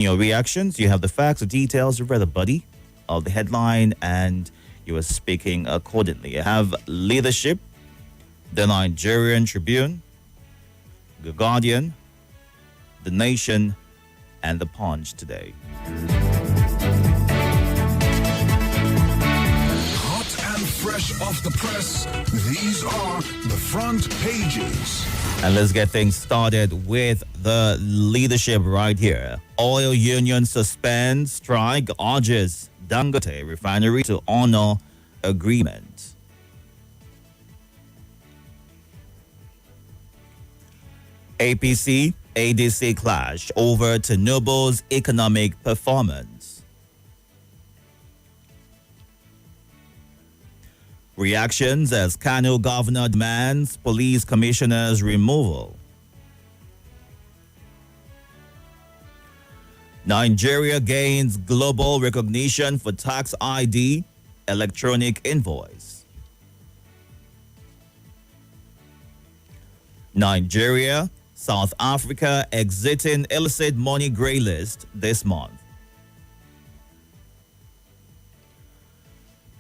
Your reactions, you have the facts, the details, you read the body of the headline, and you are speaking accordingly. You have leadership, the Nigerian Tribune, the Guardian, the Nation, and the Punch today. Hot and fresh off the press, these are the front pages. And let's get things started with the leadership right here. Oil union suspends strike, urges Dangote refinery to honor agreement. APC, ADC clash over Tinubu's economic performance. Reactions as Kano governor demands police commissioner's removal. Nigeria gains global recognition for tax ID, electronic invoice. Nigeria, South Africa exiting illicit money grey list this month.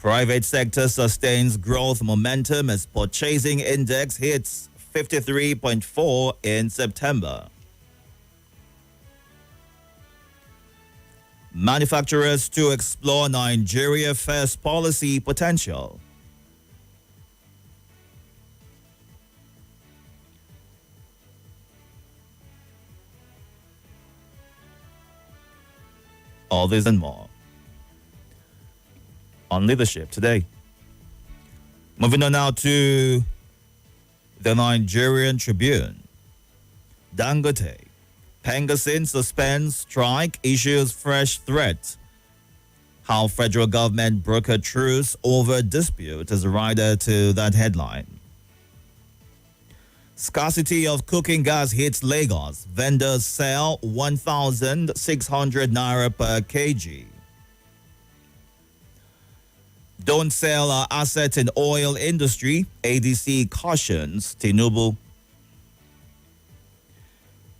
Private sector sustains growth momentum as purchasing index hits 53.4 in September. Manufacturers to explore Nigeria first policy potential. All this and more on leadership today. Moving on now to the Nigerian Tribune. Dangote, Pengasin suspends strike, issues fresh threat. How federal government brokered truce over dispute is a rider to that headline. Scarcity of cooking gas hits Lagos. Vendors sell 1,600 naira per kg. Don't sell our assets in oil industry. ADC cautions Tinubu.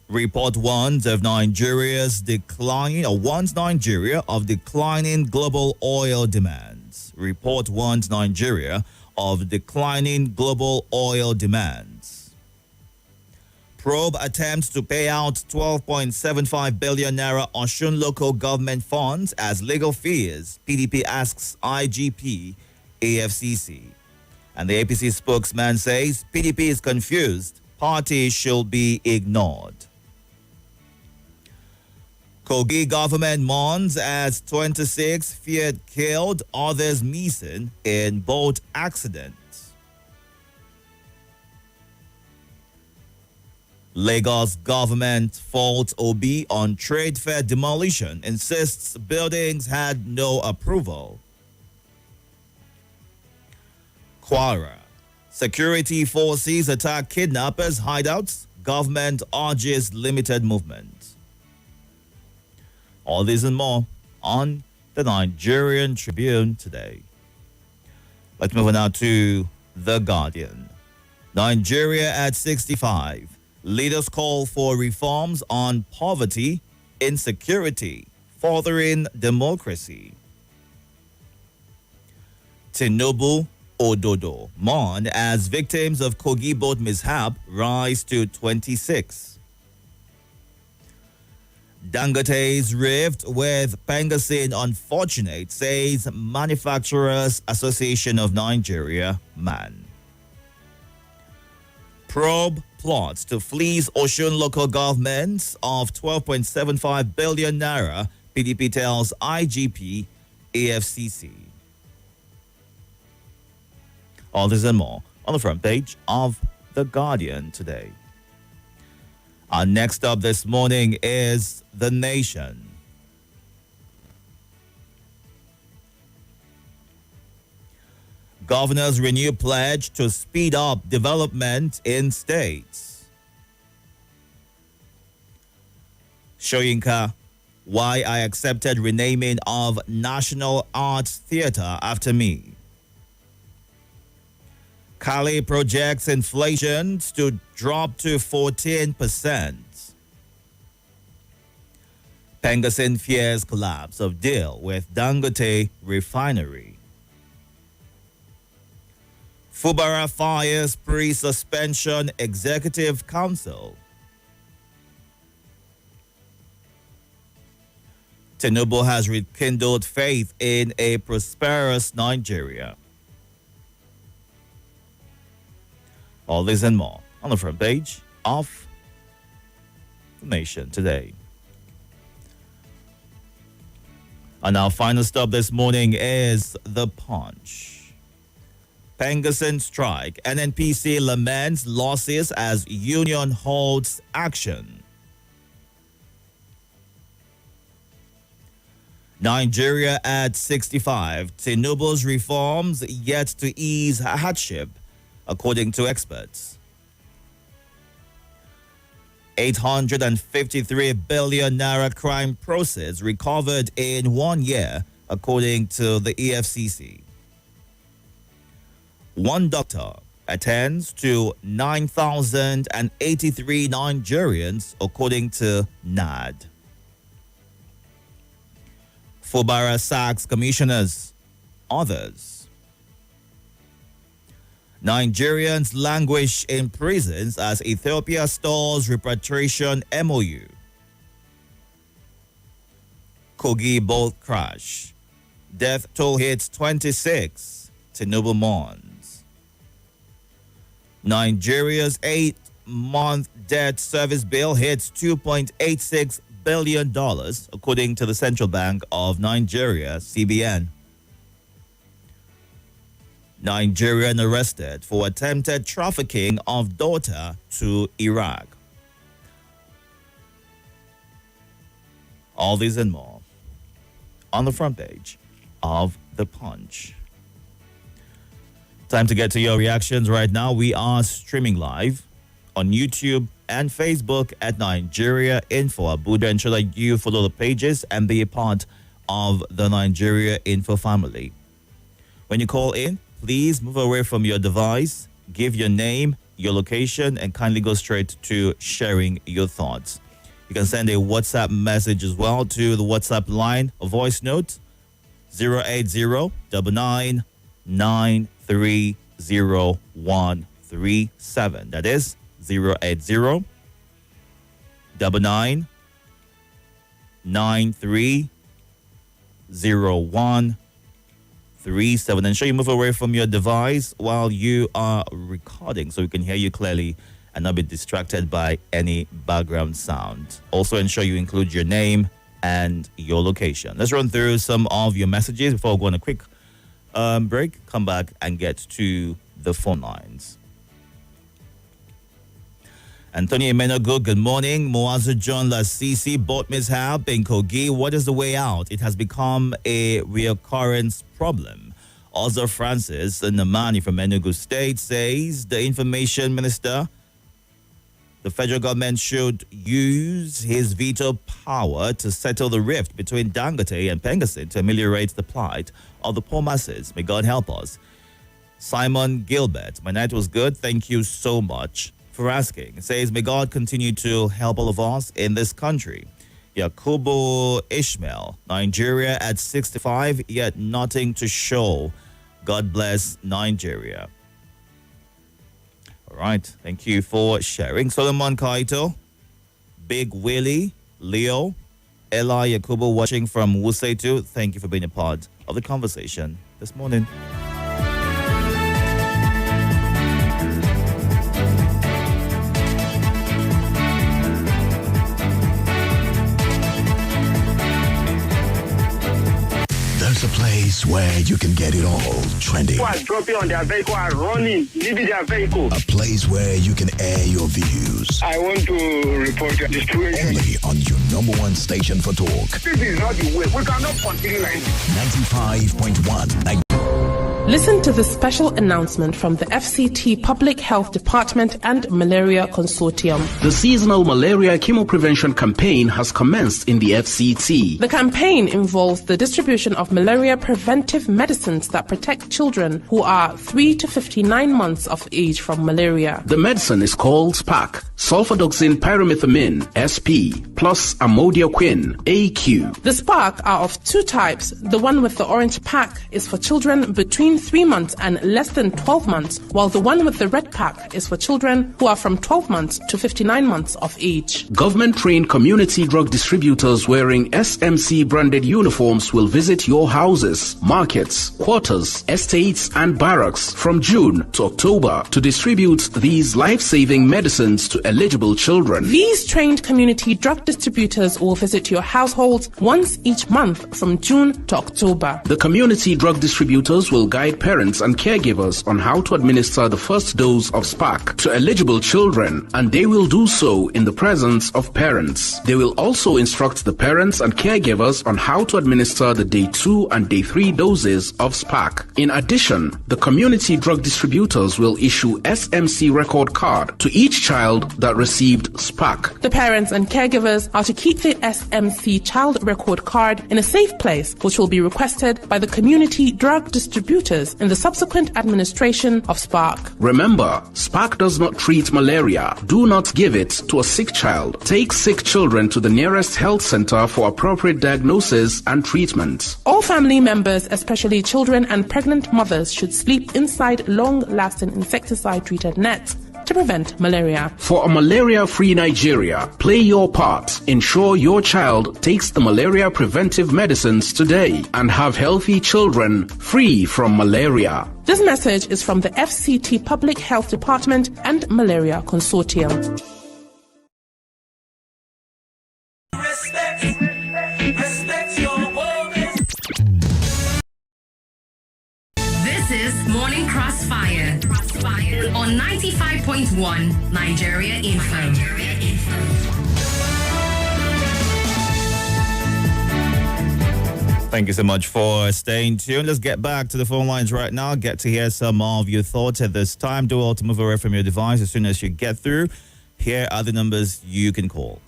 Report warns of Nigeria's decline, or warns Nigeria of declining global oil demands. Report warns Nigeria of declining global oil demands. Probe attempts to pay out 12.75 billion naira Osun local government funds as legal fees. PDP asks IGP, AFCC. And the APC spokesman says PDP is confused. Party should be ignored. Kogi government mourns as 26 feared killed, others missing in boat accident. Lagos government faults Obi on trade fair demolition, insists buildings had no approval. Kwara, security forces attack kidnappers' hideouts, government urges limited movement. All this and more on the Nigerian Tribune today. Let's move on now to The Guardian. Nigeria at 65. Leaders call for reforms on poverty, insecurity, furthering democracy. Tinubu, Itodo mourn as victims of Kogi boat mishap rise to 26. Dangote's rift with Pengasin unfortunate, says Manufacturers Association of Nigeria, MAN. Probe plots to fleece Osun local governments of 12.75 billion naira, PDP tells IGP, AFCC. All this and more on the front page of The Guardian today. Our next up this morning is The Nation. Governors renew pledge to speed up development in states. Shoyinka, why I accepted renaming of National Arts Theatre after me. Kali projects inflation to drop to 14%. Pengasin fears collapse of deal with Dangote refinery. Fubara fires pre-suspension executive council. Tinubu has rekindled faith in a prosperous Nigeria. All this and more on the front page of The Nation today. And our final stop this morning is The Punch. Pengasin strike. NNPC laments losses as union holds action. Nigeria at 65. Tinubu's reforms yet to ease hardship, according to experts. 853 billion naira crime proceeds recovered in 1 year, according to the EFCC. One doctor attends to 9,083 Nigerians, according to NAD. Fubara sacks commissioners, others. Nigerians languish in prisons as Ethiopia stalls repatriation MOU. Kogi boat crash. Death toll hits 26. Tinubu mourns. Nigeria's 8-month debt service bill hits $2.86 billion, according to the Central Bank of Nigeria, CBN. Nigerian arrested for attempted trafficking of daughter to Iraq. All these and more on the front page of The Punch. Time to get to your reactions right now. We are streaming live on YouTube and Facebook at Nigeria Info Abuja. Ensure that you follow the pages and be a part of the Nigeria Info family. When you call in, please move away from your device, give your name, your location, and kindly go straight to sharing your thoughts. You can send a WhatsApp message as well to the WhatsApp line, a voice note, 080-99930137. That is 080-99930137. Ensure you move away from your device while you are recording so we can hear you clearly and not be distracted by any background sound. Also ensure you include your name and your location. Let's run through some of your messages before we go on a quick break. Come back and get to the phone lines. Anthony Emenogo, good morning. Moazu John Lasisi, boat mishap in Kogi. What is the way out? It has become a reoccurrence problem. Also, Francis Namani from Enugu State says the information minister, the federal government should use his veto power to settle the rift between Dangote and Pengasin to ameliorate the plight of the poor masses. May God help us. Simon Gilbert, my night was good. Thank you so much for asking. It says, may God continue to help all of us in this country. Yakubu Ishmael, Nigeria at 65, yet nothing to show. God bless Nigeria. All right. Thank you for sharing. Solomon Kaito, Big Willie, Leo, Ella Yakubu watching from Wusetu. Thank you for being a part of the conversation this morning. There's a place where you can get it all trending. People are dropping on their vehicle and running, leaving their vehicle. A place where you can air your views. I want to report the situation. Only on your number one station for talk. This is not the way. We cannot continue like this. 95.1. Listen to this special announcement from the FCT Public Health Department and Malaria Consortium. The seasonal malaria chemoprevention campaign has commenced in the FCT. The campaign involves the distribution of malaria preventive medicines that protect children who are 3 to 59 months of age from malaria. The medicine is called SPAC, sulfadoxine pyrimethamine, SP, plus amodiaquin, AQ. The SPAC are of two types. The one with the orange pack is for children between 3 months and less than 12 months, while the one with the red pack is for children who are from 12 months to 59 months of age. Government-trained community drug distributors wearing SMC branded uniforms will visit your houses, markets, quarters, estates, and barracks from June to October to distribute these life-saving medicines to eligible children. These trained community drug distributors will visit your households once each month from June to October. The community drug distributors will guide parents and caregivers on how to administer the first dose of SPAC to eligible children, and they will do so in the presence of parents. They will also instruct the parents and caregivers on how to administer the day 2 and day 3 doses of SPAC. In addition, the community drug distributors will issue SMC record card to each child that received SPAC. The parents and caregivers are to keep the SMC child record card in a safe place, which will be requested by the community drug distributors in the subsequent administration of SPAC. Remember, SPAC does not treat malaria. Do not give it to a sick child. Take sick children to the nearest health center for appropriate diagnosis and treatment. All family members, especially children and pregnant mothers, should sleep inside long-lasting insecticide-treated nets to prevent malaria. For a malaria-free Nigeria, play your part. Ensure your child takes the malaria preventive medicines today and have healthy children free from malaria. This message is from the FCT Public Health Department and Malaria Consortium. This is Morning Crossfire on 95.1 Nigeria Info. Thank you so much for staying tuned. Let's get back to the phone lines right now. Get to hear some of your thoughts at this time. Do all to move away from your device as soon as you get through. Here are the numbers you can call.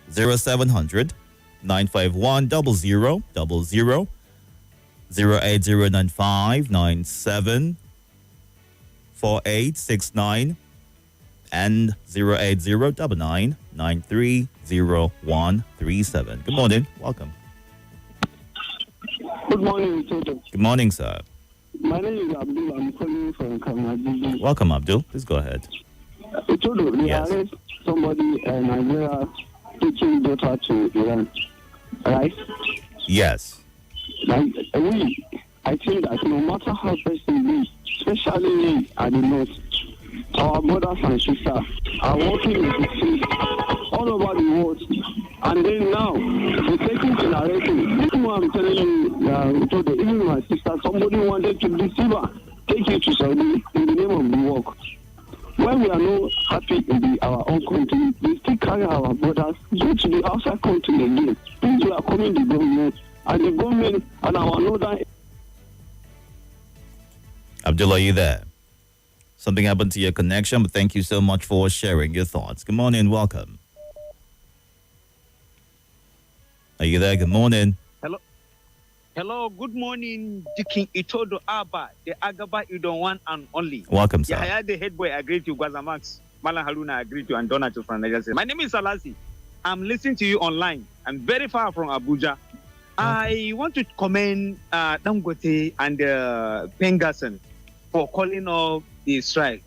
0700 951 0000, 08095 97 4869, and 08099 930137. Good morning. Welcome. Good morning, Itodo. Good morning, sir. My name is Abdul. I'm calling from Kamadi. Welcome, Abdul. Please go ahead. Itodo, we Yes. arrest somebody in Nigeria taking daughter to Iran, right? Yes. Like, I think that no matter how person is, especially at the north, our brothers and sisters are working in the streets all over the world. And then now, we're taking generations. This is what I'm telling you, Itodo, even my sister, somebody wanted to deceive her, take you to Saudi in the name of the work. When we are not happy in our own country, we still carry our brothers, go to the outside country again. Things we are coming the government, and the government and our northern. Abdul, are you there? Something happened to your connection, but thank you so much for sharing your thoughts. Good morning. Welcome. Are you there? Good morning. Hello, good morning, King Itodo Abba, the Agaba Idon one and only. Welcome, sir. Yeah, the head boy agreed to Gwazamax, Malan Haruna agreed to, and Donato from Nigeria. My name is Salasi. I'm listening to you online. I'm very far from Abuja. Okay. I want to commend Dangote and Pengason for calling off the strike.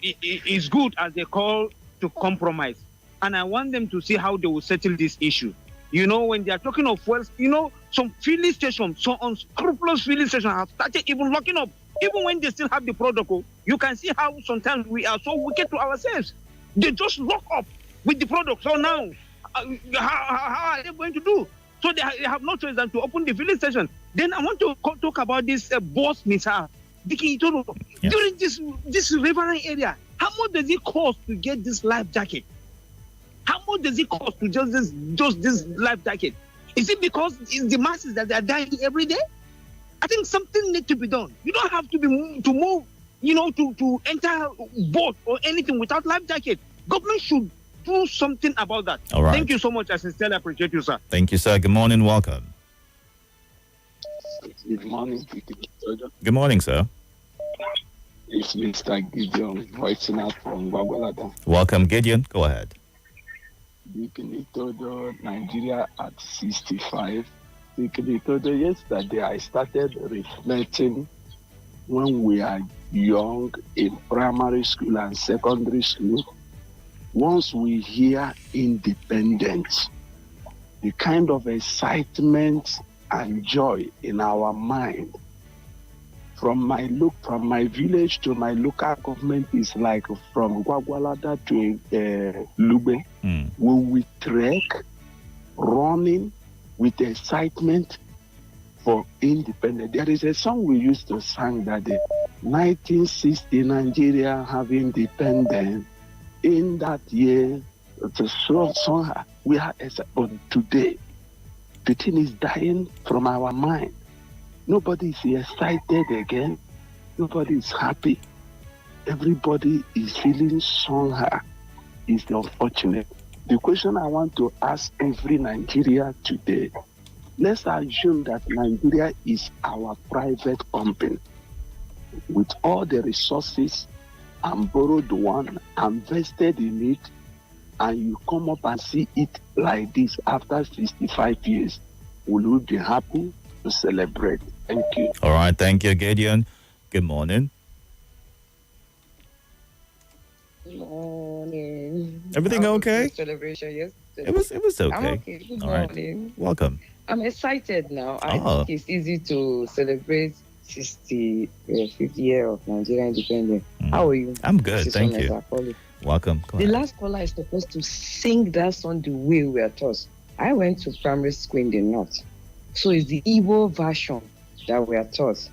It's good as they call to compromise. And I want them to see how they will settle this issue. You know, when they are talking of wells, you know, some filling stations, some unscrupulous filling stations have started even locking up. Even when they still have the protocol, you can see how sometimes we are so wicked to ourselves. They just lock up with the product. So now, how are they going to do? So they have no choice than to open the filling station. Then I want to talk about this boss mishap. During this riverine area, how much does it cost to get this life jacket? How much does it cost to just this life jacket? Is it because it's the masses that are dying every day? I think something needs to be done. You don't have to move, to enter boat or anything without life jacket. Government should do something about that. All right. Thank you so much. I sincerely appreciate you, sir. Thank you, sir. Good morning. Welcome. Good morning. Good morning, sir. It's Mr. Gideon voicing out from Gwagwalada. Welcome, Gideon. Go ahead. Itodo, Nigeria at 65. Itodo, yesterday I started reflecting when we are young in primary school and secondary school. Once we hear independence, the kind of excitement and joy in our mind from my village to my local government is like from Gwagwalada to Lube. When we trek, running with excitement for independence. There is a song we used to sing that the 1960 Nigeria have independence. In that year, the song we have, but today, the thing is dying from our mind. Nobody is excited again. Nobody is happy. Everybody is feeling somehow. It's unfortunate. The question I want to ask every Nigeria today, let's assume that Nigeria is our private company with all the resources and borrowed one, invested in it, and you come up and see it like this after 65 years. Will you be happy to celebrate? Thank you. All right. Thank you, Gideon. Good morning. Good morning. Everything okay? Celebration, yes. It was okay. I'm okay. Good All morning. right. Welcome. I'm excited now. I think it's easy to celebrate 50th year of Nigeria independence. How are you? I'm good. Thank you. Welcome. The last caller is supposed to sing that song the way we are taught. I went to primary school in the north. So it's the Igbo version that we are taught.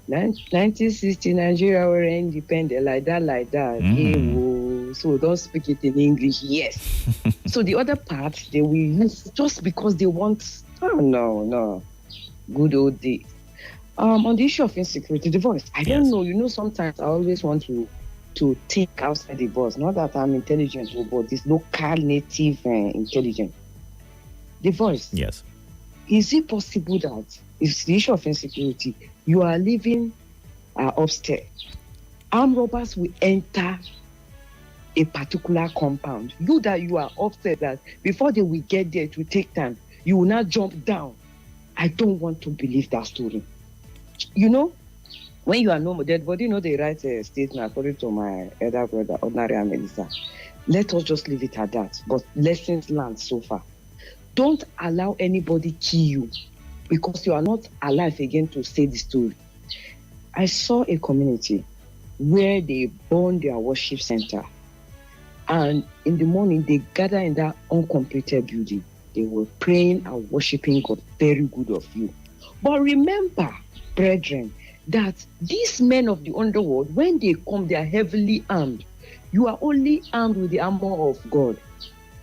1960 Nigeria were independent, like that. So don't speak it in English. Yes. So the other part they will use just because they want. Oh no, good old days. On the issue of insecurity, the voice. I don't know. Sometimes I always want to think outside the box. Not that I'm intelligent, but this local native intelligence. The voice. Yes. Is it possible that it's the issue of insecurity? You are living upstairs. Armed robbers will enter a particular compound. You are upstairs, that before they will get there, it will take time. You will not jump down. I don't want to believe that story. When you are normal, dead body, they write a statement according to my elder brother, Ordinary and Melissa. Let us just leave it at that. But lessons learned so far. Don't allow anybody kill you because you are not alive again to say the story. I saw a community where they burned their worship center. And in the morning, they gather in that uncompleted building. They were praying and worshiping God. Very good of you. But remember, brethren, that these men of the underworld, when they come, they are heavily armed. You are only armed with the armor of God.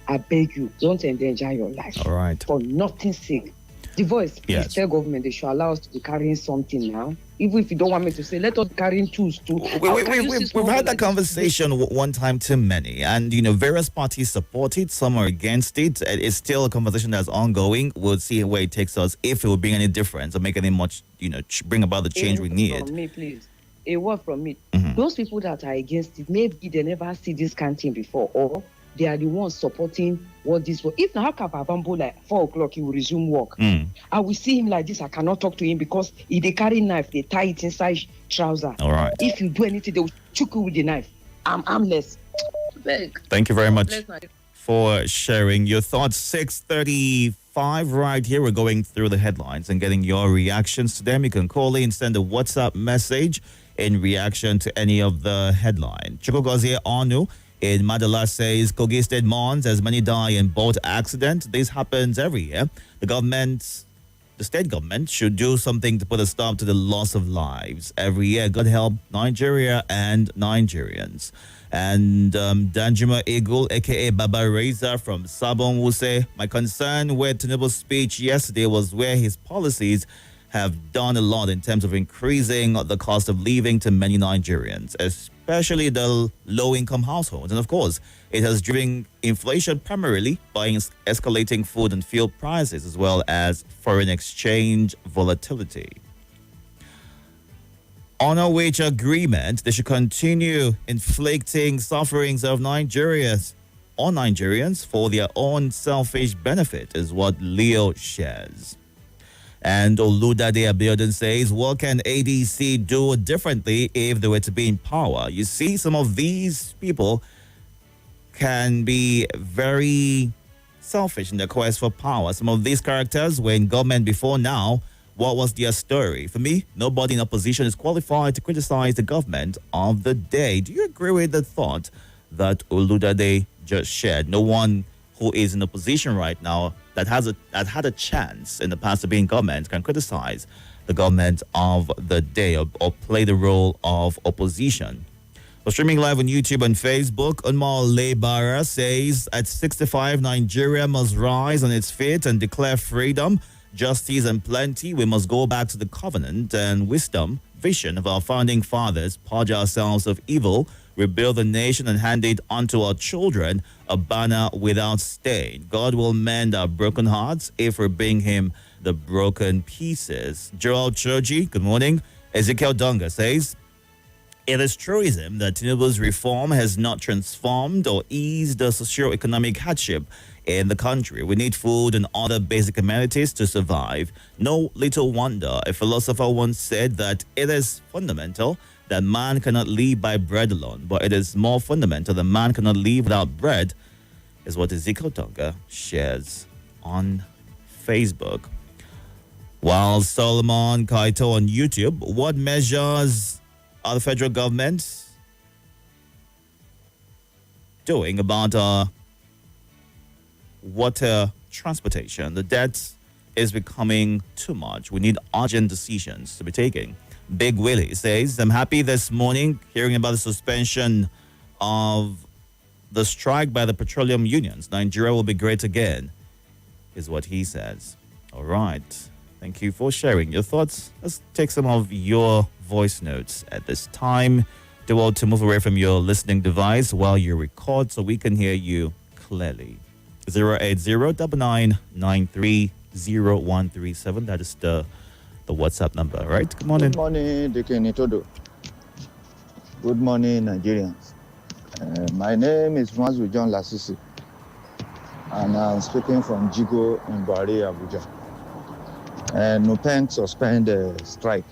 I beg you, don't endanger your life. All right. For nothing's sake. The voice, please tell government they should allow us to be carrying something now. Even if you don't want me to say, let us be carrying tools too. We've had that conversation one time too many. And, various parties support it. Some are against it. It's still a conversation that's ongoing. We'll see where it takes us, if it will bring any difference or make any much, bring about the change we need. From me, please. A word from me. Those people that are against it, maybe they never see this kind of thing before, or they are the ones supporting what this was. If now Kababambo like 4 o'clock, he will resume work. I will see him like this. I cannot talk to him because if they carry knife, they tie it inside trouser. All right. If you do anything, they will choke you with the knife. I'm armless. Thank you very much for sharing your thoughts. 6:35 right here. We're going through the headlines and getting your reactions to them. You can call in, send a WhatsApp message in reaction to any of the headline. Chukwugozie Onu in Madala says Kogi State mourns as many die in boat accident. This happens every year. The state government should do something to put a stop to the loss of lives every year. God help Nigeria and Nigerians. And Danjuma Eagle, a.k.a. Baba Reza from Sabon, will say, my concern with Tinubu's speech yesterday was where his policies have done a lot in terms of increasing the cost of living to many Nigerians, especially the low-income households. And of course, it has driven inflation primarily by escalating food and fuel prices, as well as foreign exchange volatility. On a wage agreement, they should continue inflicting sufferings of Nigerians on Nigerians for their own selfish benefit, is what Leo shares. And Oludade Abiodun says, what can ADC do differently if they were to be in power? You see, some of these people can be very selfish in their quest for power. Some of these characters were in government before now. What was their story? For me, nobody in opposition is qualified to criticize the government of the day. Do you agree with the thought that Oludade just shared? No one who is in opposition right now that had a chance in the past to be in government can criticize the government of the day or play the role of opposition. For streaming live on YouTube and Facebook, Unmal Lebara says, at 65, Nigeria must rise on its feet and declare freedom, justice and plenty. We must go back to the covenant and wisdom, vision of our founding fathers, purge ourselves of evil, rebuild the nation and hand it unto our children, a banner without stain. God will mend our broken hearts if we bring him the broken pieces. Joel Choji, good morning. Ezekiel Dunga says, it is truism that Tinubu's reform has not transformed or eased the socio-economic hardship in the country. We need food and other basic amenities to survive. No little wonder a philosopher once said that it is fundamental that man cannot live by bread alone, but it is more fundamental that man cannot live without bread, is what Ezekiel Tonga shares on Facebook. While Solomon Kaito on YouTube, what measures are the federal government doing about water transportation? The debt is becoming too much. We need urgent decisions to be taken. Big Willie says, I'm happy this morning hearing about the suspension of the strike by the petroleum unions. Nigeria will be great again, is what he says. All right. Thank you for sharing your thoughts. Let's take some of your voice notes at this time. Do well to move away from your listening device while you record so we can hear you clearly. 08099300137. That is the WhatsApp number, right? Good morning. Good morning, Deacon Itodo. Good morning, Nigerians. My name is Mazu John Lasisi, and I'm speaking from Jigo in Bari, Abuja. And Nupeng suspend the strike,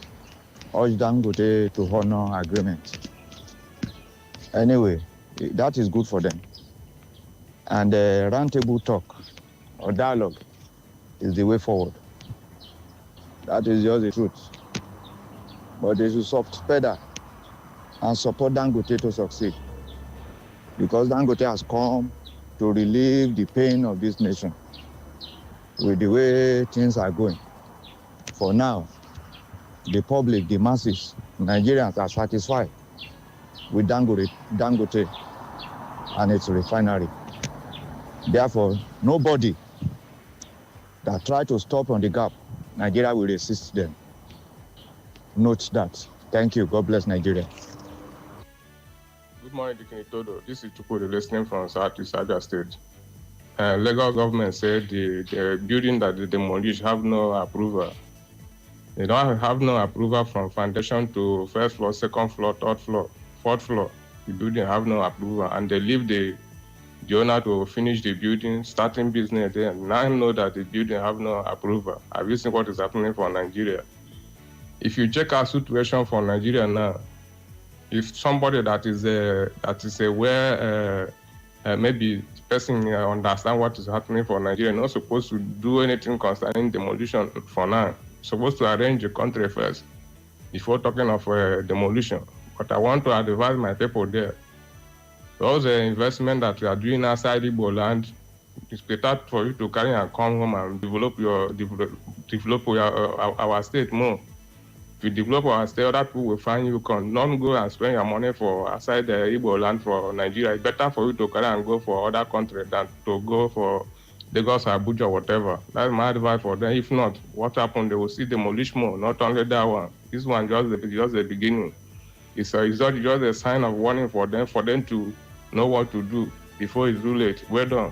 urge Dangote to honor agreement. Anyway, that is good for them. And roundtable talk or dialogue is the way forward. That is just the truth. But they should soft pedal and support Dangote to succeed. Because Dangote has come to relieve the pain of this nation with the way things are going. For now, the public, the masses, Nigerians are satisfied with Dangote and its refinery. Therefore, nobody that try to stop on the gap, Nigeria will resist them. Note that. Thank you. God bless Nigeria. Good morning, Deacon Itodo. This is Chukwudi listening from Southeast Abia State. Lagos government said the building that they demolished have no approval. They don't have no approval from foundation to first floor, second floor, third floor, fourth floor. The building have no approval, and they leave the owner to finish the building, starting business there. Now I know that the building have no approval. Have you seen what is happening for Nigeria? If you check our situation for Nigeria now, if somebody that is aware, maybe person understand what is happening for Nigeria, not supposed to do anything concerning demolition for now. Supposed to arrange the country first before talking of demolition. But I want to advise my people there. Those investment that you are doing outside Igbo land, it's better for you to carry and come home and develop our state more. If you develop our state, other people will find you. Can not go and spend your money for outside the Igbo land for Nigeria. It's better for you to carry and go for other countries than to go for Lagos, Abuja, whatever. That's my advice for them. If not, what happened? They will see demolish more. Not only that one. This one just the beginning. It's just a sign of warning for them to know what to do before it's too late. Well done.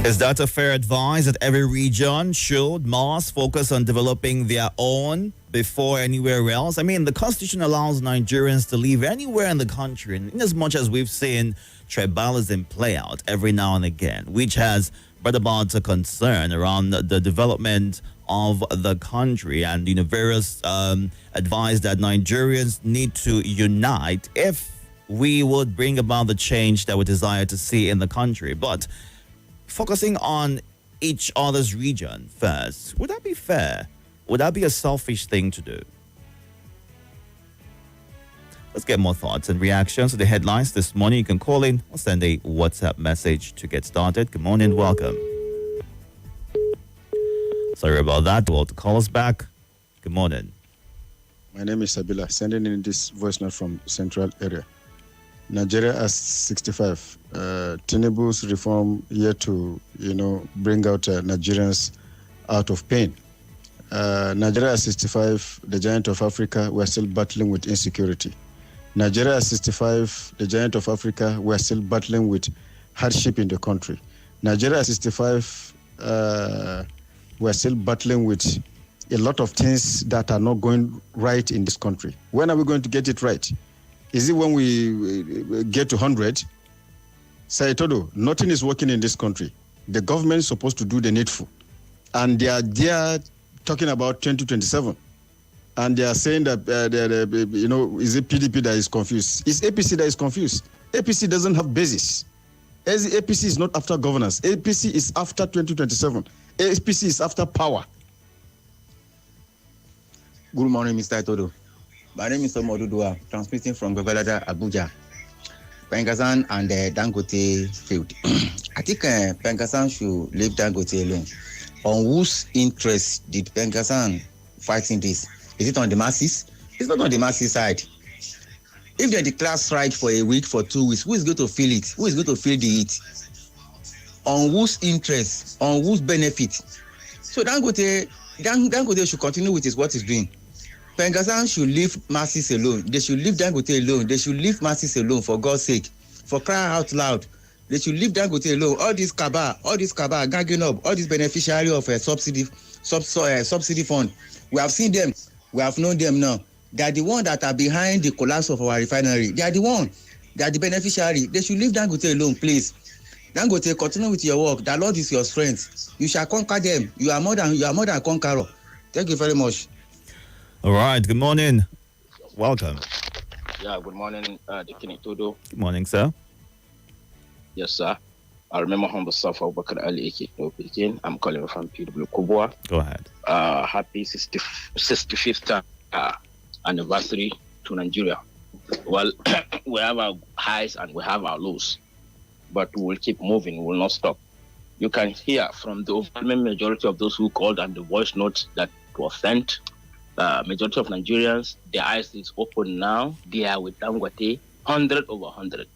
Is that a fair advice that every region must focus on developing their own before anywhere else? I mean, the Constitution allows Nigerians to live anywhere in the country, and in as much as we've seen tribalism play out every now and again, which has brought about a concern around the development of the country, and various advice that Nigerians need to unite if we would bring about the change that we desire to see in the country. But focusing on each other's region first, would that be fair? Would that be a selfish thing to do? Let's get more thoughts and reactions to the headlines this morning. You can call in or send a WhatsApp message to get started. Good morning, welcome. Sorry about that. Well, to call us back. Good morning. My name is Sabila, sending in this voice note from Central area. Nigeria as 65. Tinubu's reform here to, bring out Nigerians out of pain. Nigeria as 65, the giant of Africa, we're still battling with insecurity. Nigeria as 65, the giant of Africa, we're still battling with hardship in the country. Nigeria as 65, we're still battling with a lot of things that are not going right in this country. When are we going to get it right? Is it when we get to 100? Say, Itodo, nothing is working in this country. The government is supposed to do the needful. And they are talking about 2027. And they are saying that, is it PDP that is confused? It's APC that is confused. APC doesn't have basis. APC is not after governance. APC is after 2027. APC is after power. Good morning, Mr. Itodo. My name is Omodudua, transmitting from Govelada, Abuja. Pengasan and Dangote field. I think Pengasan should leave Dangote alone. On whose interest did Pengasan fighting this? Is it on the masses? It's not on the masses side. If they declare strike for a week, for 2 weeks, who is going to feel it? Who is going to feel the heat? On whose interest? On whose benefit? So Dangote should continue with what he's doing. Pengasan should leave masses alone. They should leave Dangote alone. They should leave masses alone, for God's sake. For crying out loud. They should leave Dangote alone. All this cabal gagging up, all this beneficiary of a subsidy fund. We have seen them. We have known them now. They are the ones that are behind the collapse of our refinery. They are the one. They are the beneficiary. They should leave Dangote alone, please. Dangote, continue with your work. The Lord is your strength. You shall conquer them. You are more than a conqueror. Thank you very much. All right. Good morning. Welcome. Yeah. Good morning, Itodo. Good morning, sir. Yes, sir. I remember Humble Safa Bakar Ali Eke. I'm calling from PW Kubwa. Go ahead. Happy 65th anniversary to Nigeria. Well, we have our highs and we have our lows, but we will keep moving. We will not stop. You can hear from the overwhelming majority of those who called and the voice notes that was sent. Majority of Nigerians, their eyes is open now. They are with Dangote, 100 over 100.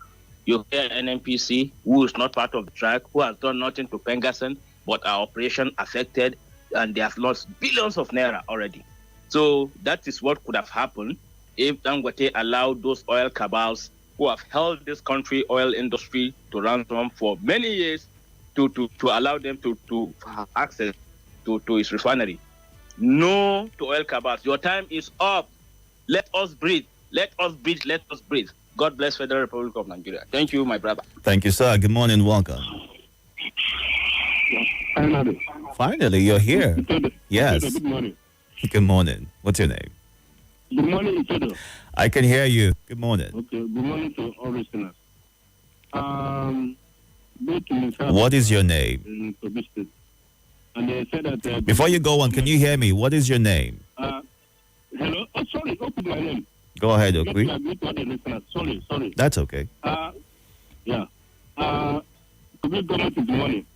You hear NNPC, who is not part of the track, who has done nothing to Pengasan, but our operation affected, and they have lost billions of naira already. So that is what could have happened if Dangote allowed those oil cabals who have held this country oil industry to ransom for many years to allow them to have access to its refinery. No to oil cabals. Your time is up. Let us breathe. Let us breathe. Let us breathe. God bless Federal Republic of Nigeria. Thank you, my brother. Thank you, sir. Good morning. Welcome. Finally, you're here. Yes. Good morning. Good morning. What's your name? Good morning, Itodo. I can hear you. Good morning. Okay. Good morning to all listeners. What is your name? And they said that... Before you go on, can you hear me? What is your name? Hello? Oh, sorry. Open my name. Go ahead, Okwi. Sorry. That's okay. Yeah. Public government is money.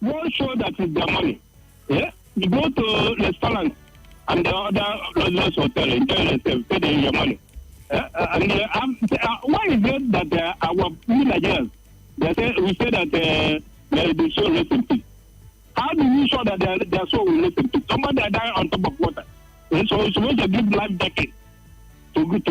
One show that is their money. Yeah? You go to restaurants and the other hotel and tell yourself, pay them your money. Why is it that our Nigerians, we say that they show less in peace? How do we show that their soul will less in peace? Somebody that died on top of water. And so it's supposed to give life jacket to his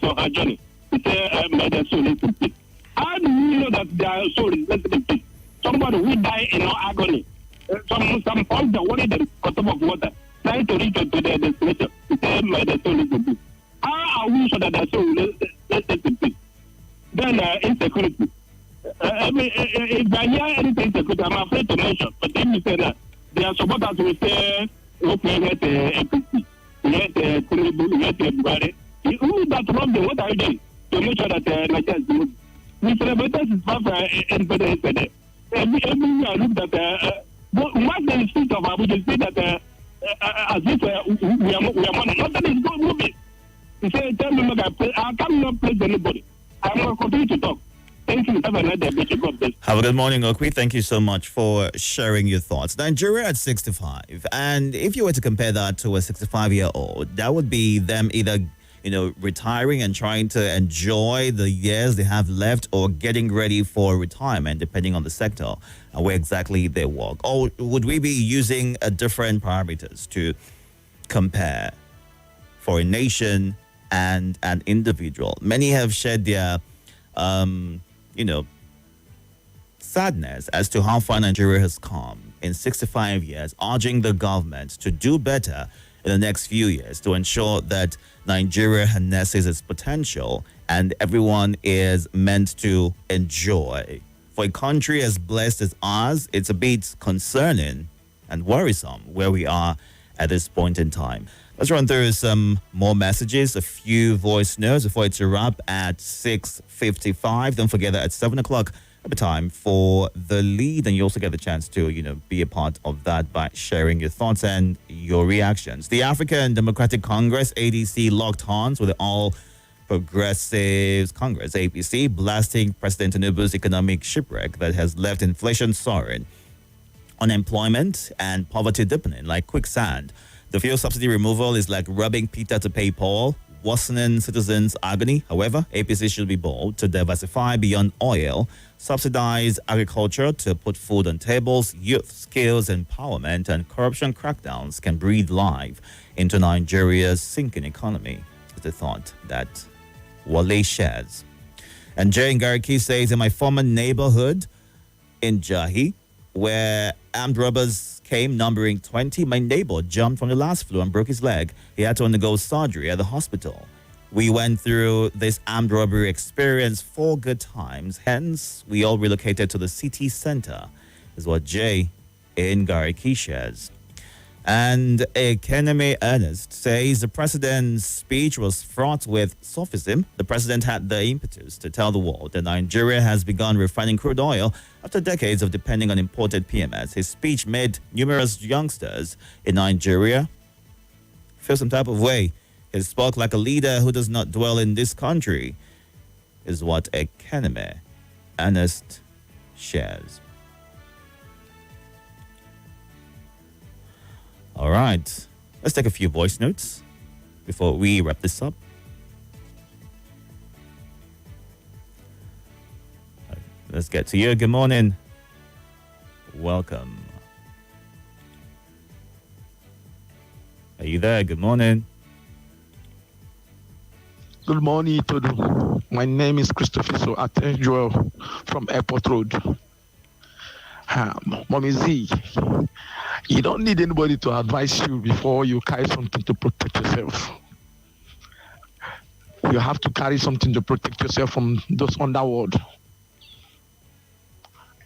or her journey. To say their soul less in peace. How do we know that their soul is less in peace? Somebody who died in agony. Some folks that wanted them on top of water, trying to reach to their destination. To say their soul is in peace. How are we sure that their soul will less in peace? Then insecurity. If I hear anything security, I'm afraid to mention. But then you say that their supporters will say, okay, let APC, let Tinubu, let everybody. Who is that wrong? What are you doing to make sure that Nigeria is moving? We celebrated his birthday yesterday. Every year I look at what the speech of Abuja say that as if we are money. Nothing is going moving. He said, tell me, look, I cannot place anybody. I'm going to continue to talk. Thank you. Have a nice day. Have a good morning, Okwi. Thank you so much for sharing your thoughts. Nigeria at 65. And if you were to compare that to a 65-year-old, that would be them either, retiring and trying to enjoy the years they have left or getting ready for retirement, depending on the sector and where exactly they work. Or would we be using different parameters to compare for a nation and an individual? Many have shared their sadness as to how far Nigeria has come in 65 years, urging the government to do better in the next few years to ensure that Nigeria harnesses its potential and everyone is meant to enjoy. For a country as blessed as ours, it's a bit concerning and worrisome where we are at this point in time. Let's run through some more messages, a few voice notes before it's a wrap at 6:55. Don't forget that at 7 o'clock at the time for the lead, and you also get the chance to, be a part of that by sharing your thoughts and your reactions. The African Democratic Congress, ADC, locked horns with the All Progressives Congress, APC, blasting President Tinubu's economic shipwreck that has left inflation soaring, unemployment and poverty deepening like quicksand. The fuel subsidy removal is like rubbing Peter to pay Paul, worsening citizens' agony. However, APC should be bold to diversify beyond oil, subsidize agriculture to put food on tables, youth skills empowerment, and corruption crackdowns can breathe life into Nigeria's sinking economy. It's a thought that Wale shares. And Jay Ngariki says, in my former neighborhood in Jahi, where armed robbers came numbering 20, my neighbor jumped from the last floor and broke his leg. He had to undergo surgery at the hospital. We went through this armed robbery experience 4 good times. Hence, we all relocated to the city center, is what Jay in Gariki shares. And Ekeneme Ernest says the president's speech was fraught with sophism. The president had the impetus to tell the world that Nigeria has begun refining crude oil after decades of depending on imported PMS. His speech made numerous youngsters in Nigeria feel some type of way. He spoke like a leader who does not dwell in this country, is what Ekeneme Ernest shares. All right, let's take a few voice notes before we wrap this up. Let's get to you. Good morning. Welcome. Are you there? Good morning. Good morning, Itodo. My name is Christopher Joel from Airport Road. Mommy Z, you don't need anybody to advise you before you carry something to protect yourself. You have to carry something to protect yourself from those underworld.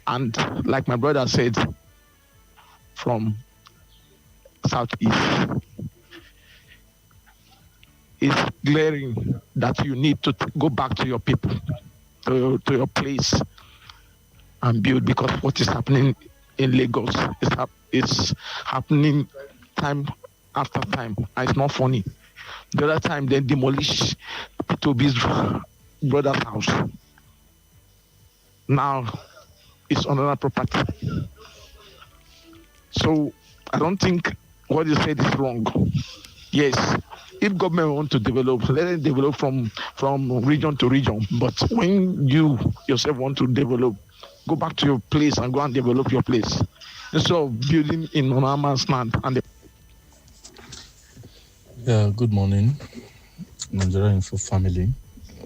And like my brother said, from Southeast, it's glaring that you need to go back to your people, to your place, and build, because what is happening in Lagos is happening time after time. And it's not funny. The other time they demolish Toby's brother's house. Now it's another property. So I don't think what you said is wrong. Yes, if government want to develop, let it develop from region to region. But when you yourself want to develop, go back to your place and go and develop your place instead of building in no man's land. Yeah, good morning, Nigeria Info family.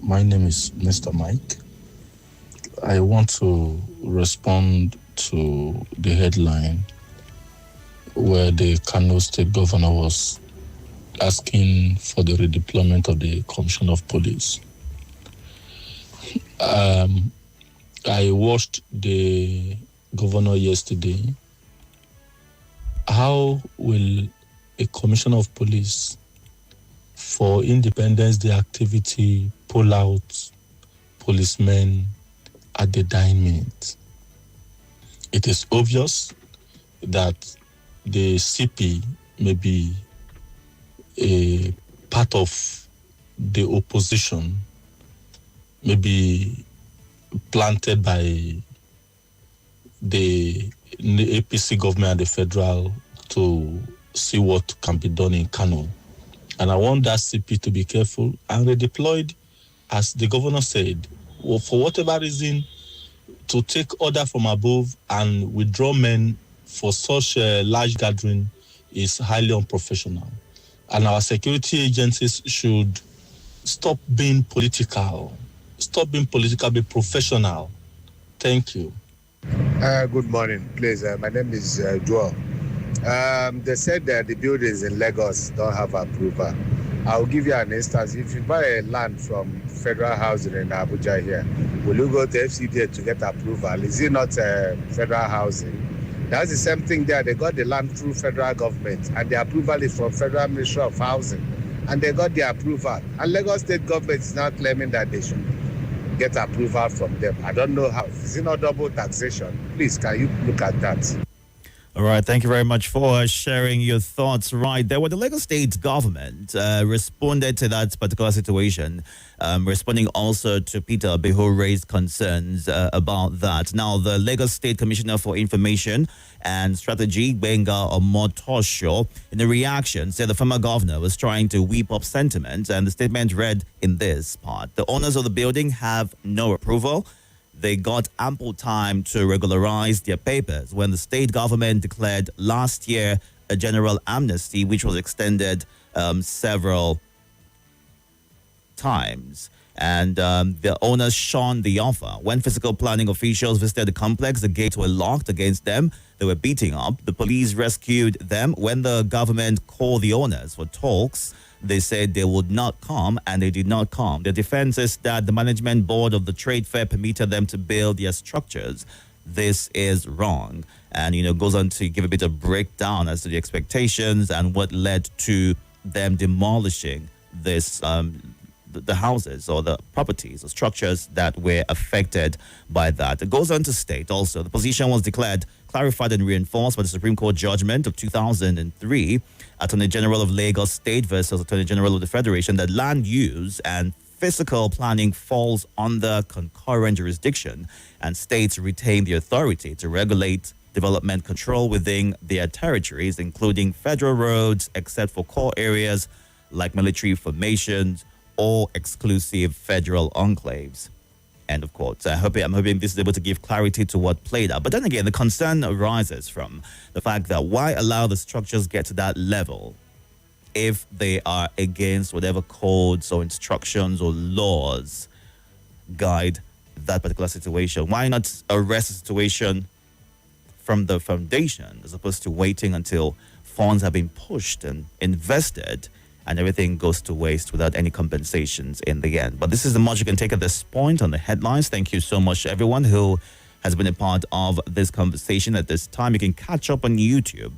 My name is Mr. Mike. I want to respond to the headline where the Kano State Governor was asking for the redeployment of the Commissioner of Police. I watched the governor yesterday. How will a Commissioner of Police for Independence Day activity pull out policemen at the dying minute? It is obvious that the CP may be a part of the opposition, may be planted by the APC government and the federal to see what can be done in Kano. And I want that CP to be careful and redeployed, as the governor said, for whatever reason, to take order from above and withdraw men for such a large gathering is highly unprofessional. And our security agencies should stop being political. Stop being political, be professional. Thank you. Good morning, please. My name is Joel. They said that the buildings in Lagos don't have approval. I'll give you an instance. If you buy a land from federal housing in Abuja here, will you go to FCDA to get approval? Is it not federal housing? That's the same thing there. They got the land through federal government, and the approval is from Federal Ministry of Housing, and they got the approval. And Lagos State government is now claiming that they should get approval from them. I don't know how. Is it not double taxation? Please, can you look at that? All right, thank you very much for sharing your thoughts right there. Well, the Lagos State government responded to that particular situation, responding also to Peter Obi, who raised concerns about that. Now, the Lagos State Commissioner for Information and Strategy, Gbenga Omotosho, in a reaction, said the former governor was trying to whip up sentiment, and the statement read in this part: the owners of the building have no approval. They got ample time to regularize their papers when the state government declared last year a general amnesty, which was extended several times. And the owners shunned the offer. When physical planning officials visited the complex, the gates were locked against them. They were beating up. The police rescued them. When the government called the owners for talks, they said they would not come, and they did not come. The defense is that the management board of the trade fair permitted them to build their structures. This is wrong. And, goes on to give a bit of breakdown as to the expectations and what led to them demolishing this, the houses or the properties or structures that were affected by that. It goes on to state also the position was declared, clarified and reinforced by the Supreme Court judgment of 2003, Attorney General of Lagos State versus Attorney General of the Federation, that land use and physical planning falls under concurrent jurisdiction, and states retain the authority to regulate development control within their territories, including federal roads, except for core areas like military formations or exclusive federal enclaves. End of quote. I'm hoping this is able to give clarity to what played out. But then again, the concern arises from the fact that why allow the structures get to that level if they are against whatever codes or instructions or laws guide that particular situation? Why not arrest the situation from the foundation as opposed to waiting until funds have been pushed and invested and everything goes to waste without any compensations in the end? But this is the much you can take at this point on the headlines. Thank you so much to everyone who has been a part of this conversation at this time. You can catch up on YouTube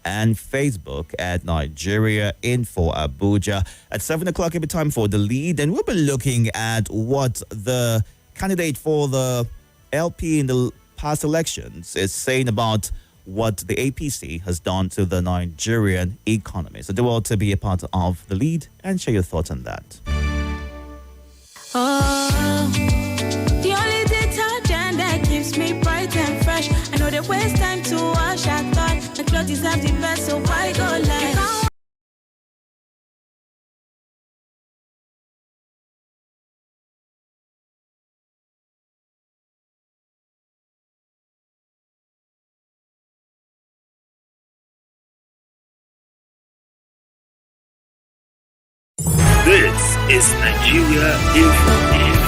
and Facebook at Nigeria Info Abuja. At 7 o'clock, it'll be time for The Lead, and we'll be looking at what the candidate for the LP in the past elections is saying about what the APC has done to the Nigerian economy. So do well to be a part of The Lead and share your thoughts on that. The only detergent that keeps me bright and fresh. I know they waste time to wash. I thought the clothes have the best, so why go less? is Nigeria Info.